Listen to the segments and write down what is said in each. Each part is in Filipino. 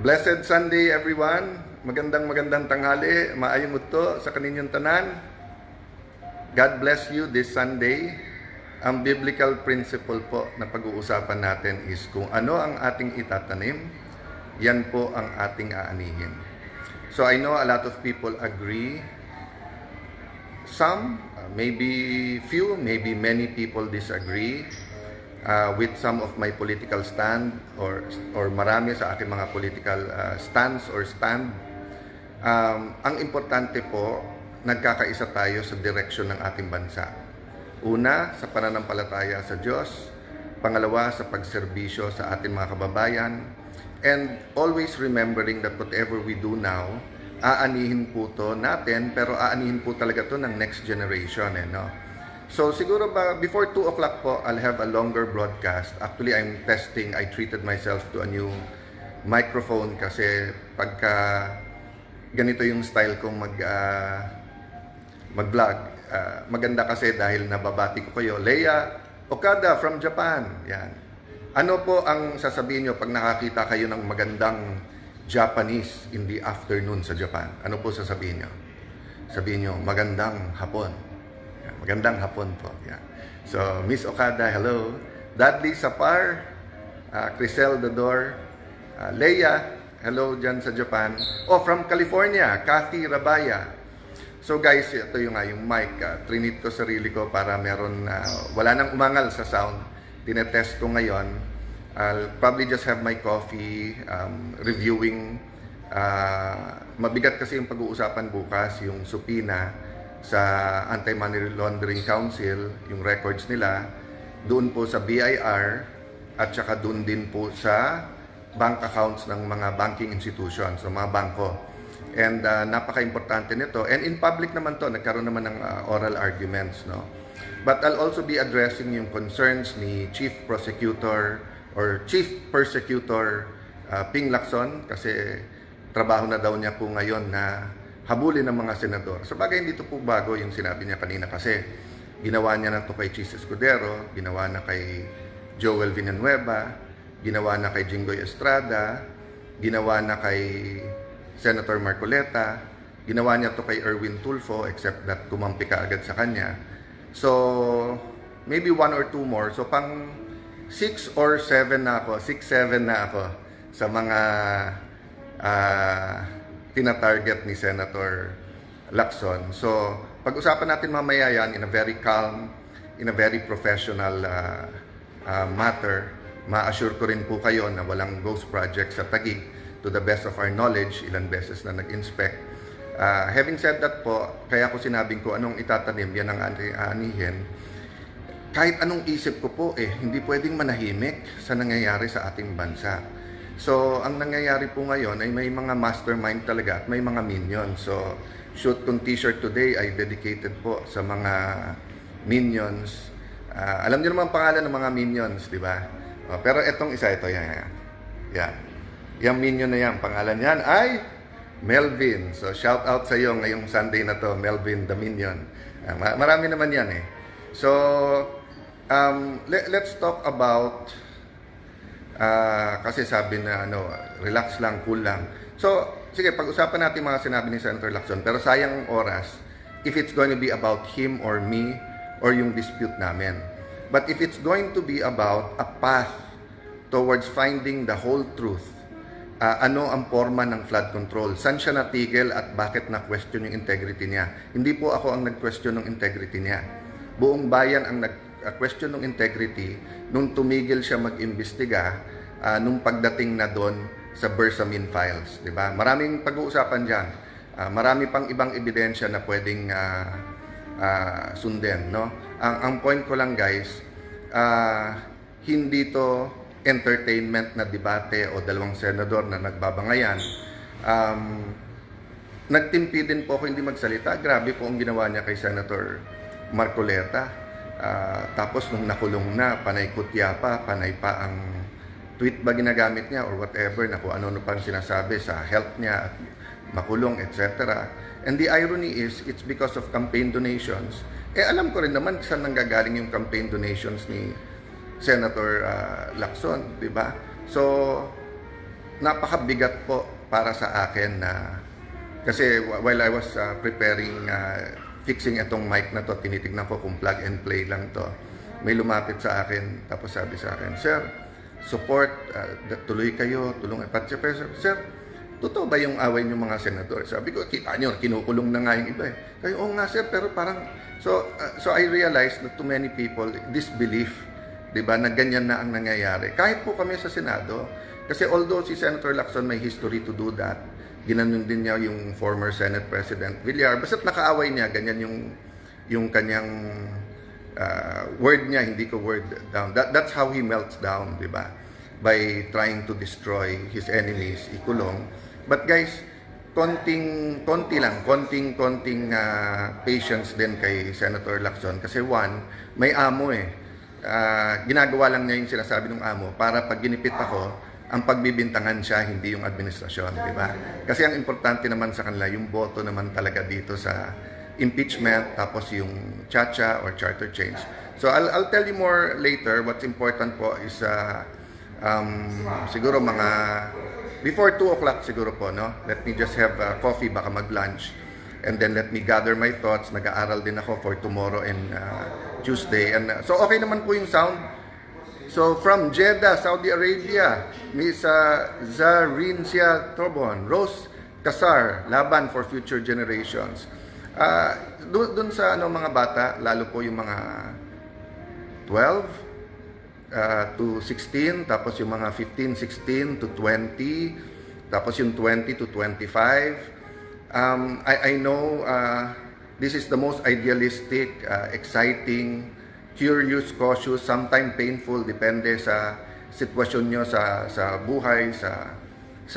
Blessed Sunday everyone. Magandang tanghali, maayong udto sa kaninyong tanan. God bless you this Sunday. Ang biblical principle po na pag-uusapan natin is kung ano ang ating itatanim, yan po ang ating aanihin. So I know a lot of people agree. Some, maybe few, maybe many people disagree with some of my political stand or marami sa aking mga political stance or stand. Ang importante po, nagkakaisa tayo sa direksyon ng ating bansa. Una, sa pananampalataya sa Diyos. Pangalawa, sa pagserbisyo sa ating mga kababayan. And always remembering that whatever we do now, aanihin po to natin, pero aanihin po talaga to ng next generation. No? So siguro ba, before 2 o'clock po, I'll have a longer broadcast. Actually, I'm testing. I treated myself to a new microphone kasi pagka ganito yung style kong mag-vlog. Maganda kasi dahil nababati ko kayo. Leia Okada from Japan. Yan. Ano po ang sasabihin nyo pag nakakita kayo ng magandang Japanese in the afternoon sa Japan? Ano po sasabihin nyo? Sabihin nyo, magandang hapon. Yan. Magandang hapon po. Yan. So, Miss Okada, hello. Dudley Sapar, Crisel Dodor, Leia, hello dyan sa Japan. Oh, from California, Kathy Rabaya. So guys, ito yung mic. Trinit ko sarili ko para meron, wala nang umangal sa sound. Tinetest ko ngayon. I'll probably just have my coffee, reviewing. Mabigat kasi yung pag-uusapan bukas, yung supina sa Anti-Money Laundering Council, yung records nila, doon po sa BIR, at saka doon din po sa bank accounts ng mga banking institutions, so mga bangko. And napaka-importante nito. And in public naman to, nagkaroon naman ng oral arguments, no? But I'll also be addressing yung concerns ni Chief Prosecutor or Chief Persecutor Ping Lacson, kasi trabaho na daw niya po ngayon na habulin ng mga senador. Sa bagay, hindi to po bago yung sinabi niya kanina kasi ginawa niya na to kay Chis Escudero, ginawa na kay Joel Villanueva, ginawa na kay Jinggoy Estrada, ginawa na kay Senator Marcoleta, ginawa niya to kay Erwin Tulfo, except that kumampi ka agad sa kanya. So, maybe 1 or 2 more. So, pang 6 or 7 na ako, 6-7 na ako sa mga tina-target ni Senator Lacson. So, pag-usapan natin mamaya yan in a very calm, in a very professional matter. Ma-assure ko rin po kayo na walang ghost project sa Taguig. To the best of our knowledge, ilang beses na nag-inspect. Having said that po, kaya ko sinabing ko anong itatanim, yan ang aanihin. Kahit anong isip ko po, hindi pwedeng manahimik sa nangyayari sa ating bansa. So, ang nangyayari po ngayon ay may mga mastermind talaga at may mga minions. So, shoot kong t-shirt today ay dedicated po sa mga minions. Alam niyo naman ang pangalan ng mga minions, di ba? Pero etong isa, ito, yan. Yung minion na yan, pangalan yan ay Melvin. So, shout out sa iyo ngayong Sunday na to, Melvin the Minion. Marami naman yan So, let's talk about, kasi sabi na, relax lang, cool lang. So, sige, pag-usapan natin mga sinabi ni Senator Lacson, pero sayang oras if it's going to be about him or me or yung dispute namin. But if it's going to be about a path towards finding the whole truth, ano ang forma ng flood control? Saan siya natigil at bakit na-question yung integrity niya? Hindi po ako ang nag-question ng integrity niya. Buong bayan ang nag-question ng integrity nung tumigil siya mag-imbestiga nung pagdating na doon sa Bersamin files. Diba? Maraming pag-uusapan dyan. Marami pang ibang ebidensya na pwedeng sundin. No? Ang point ko lang guys, hindi to entertainment na debate o dalawang senador na nagbabangayan. Nagtimpi din po ako hindi magsalita. Grabe po ang ginawa niya kay Senator Marcoleta. Tapos nung nakulong na, panay kutya pa, panay pa ang tweet ba ginagamit niya or whatever na kung ano pang sinasabi sa health niya at makulong, etc. And the irony is, it's because of campaign donations. Alam ko rin naman saan nanggagaling yung campaign donations ni Senator Lacson, di ba? So, napakabigat po para sa akin na kasi while I was preparing fixing itong mic na to, tinitignan ko kung plug and play lang to. May lumapit sa akin, tapos sabi sa akin, "Sir, support, tuloy kayo, tulungan." Sir, totoo ba yung away niyo mga senador? Sabi ko, kita nyo, kinukulong na nga yung iba eh. Sabi, oo nga sir, pero parang, so I realized that to many people, this belief, di ba, na ganyan na ang nangyayari. Kahit po kami sa Senado, kasi although si Senator Lacson may history to do that, ginanon din niya yung former Senate President Villar, basta't nakaaway niya, ganyan yung kanyang word niya, hindi ko word down. That's how he melts down, di ba? By trying to destroy his enemies, ikulong. But guys, konting patience din kay Senator Lacson kasi one, may amo eh. Ginagawa lang niya yung sinasabi ng amo para pag ginipit ako, ang pagbibintangan siya, hindi yung administrasyon, di ba? Kasi ang importante naman sa kanila, yung boto naman talaga dito sa impeachment, tapos yung chacha or charter change. So I'll tell you more later. What's important po is siguro mga before 2 o'clock siguro po, no? Let me just have coffee, baka mag-lunch. And then let me gather my thoughts. Nag-aaral din ako for tomorrow and Tuesday. And so okay naman po yung sound. So from Jeddah, Saudi Arabia, Miss Zarincia Tobon, Rose Casar, Laban for Future Generations. Dun sa mga bata, lalo po yung mga 12 to 16, tapos yung mga 15, 16 to 20, tapos yung 20 to 25. I know this is the most idealistic, exciting, curious, cautious, sometimes painful, depende sa sitwasyon nyo sa buhay, sa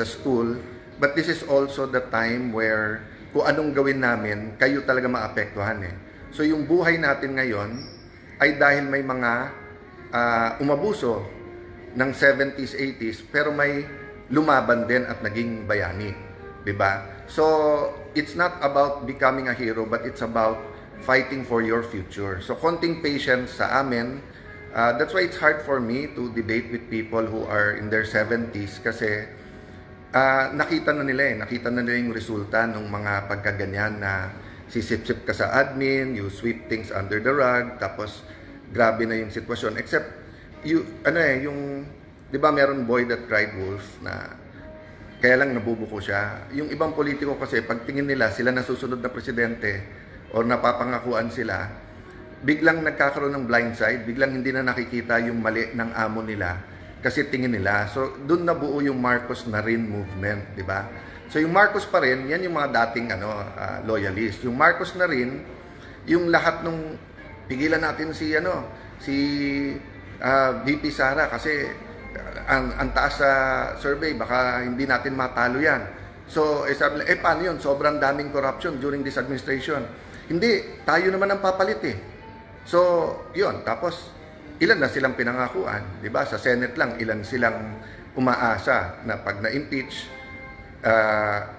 school. But this is also the time where kung anong gawin namin, kayo talaga maapektuhan eh. So yung buhay natin ngayon ay dahil may mga umabuso ng 70s, 80s, pero may lumaban din at naging bayani. Diba? So, it's not about becoming a hero, but it's about fighting for your future. So, konting patience sa amin. That's why it's hard for me to debate with people who are in their 70s kasi nakita na nila yung resulta ng mga pagkaganyan na sisip-sip ka sa admin, you sweep things under the rug, tapos grabe na yung sitwasyon. Except, yung, di ba meron Boy That Cried Wolf na kaya lang nabubuko siya. Yung ibang politiko kasi, pag tingin nila, sila nasusunod na presidente o napapangakuan sila, biglang nagkakaroon ng blindside, biglang hindi na nakikita yung mali ng amo nila kasi tingin nila. So, doon nabuo yung Marcos na rin movement, di ba? So, yung Marcos pa rin, yan yung mga dating loyalist. Yung Marcos na rin, yung lahat nung pigilan natin si VP Sara kasi ang taas sa survey, baka hindi natin matalo yan. So, sabi, paano yun? Sobrang daming corruption during this administration. Hindi, tayo naman ang papalit eh. So, yun. Tapos, ilan na silang pinangakuan? Diba? Sa Senate lang, ilan silang umaasa na pag na-impeach,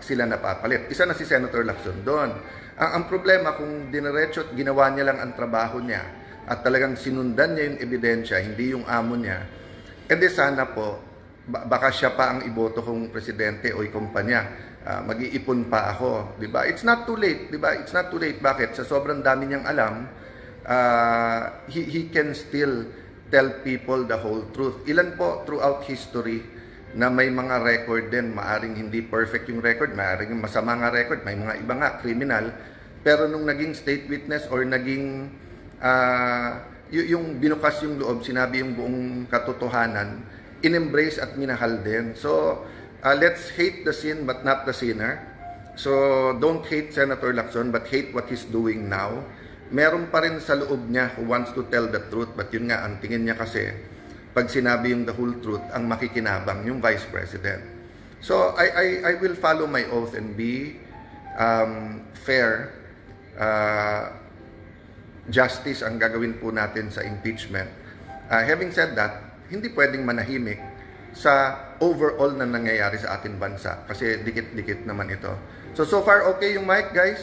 sila napapalit. Isa na si Senator Lacson doon. Ang problema, kung dinerecho at ginawa niya lang ang trabaho niya at talagang sinundan niya yung ebidensya, hindi yung amo niya, edi sana po, baka siya pa ang iboto kong presidente o kumpanya. Mag-iipon pa ako. Diba? It's not too late. Diba? It's not too late. Bakit? Sa sobrang dami niyang alam, he can still tell people the whole truth. Ilan po throughout history na may mga record din, maaring hindi perfect yung record, maaring masama nga record, may mga iba nga, criminal, pero nung naging state witness or naging, yung binukas yung loob, sinabi yung buong katotohanan, in-embrace at minahal din. So, let's hate the sin but not the sinner. So, don't hate Senator Lacson but hate what he's doing now. Meron pa rin sa loob niya who wants to tell the truth, but yun nga, ang tingin niya kasi, pag sinabi yung the whole truth, ang makikinabang yung Vice President. So, I will follow my oath and be fair. Justice ang gagawin po natin sa impeachment. Having said that, hindi pwedeng manahimik sa overall na nangyayari sa ating bansa. Kasi dikit-dikit naman ito. So far, okay yung mic, guys.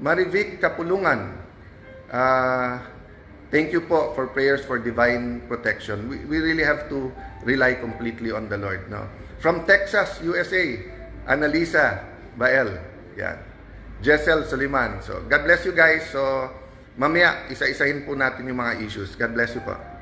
Marivic Kapulungan. Thank you po for prayers for divine protection. We really have to rely completely on the Lord. No? From Texas, USA, Annalisa Bael. Yan. Jessel Soliman. So, God bless you guys. So, mamaya, isa-isahin po natin yung mga issues. God bless you po.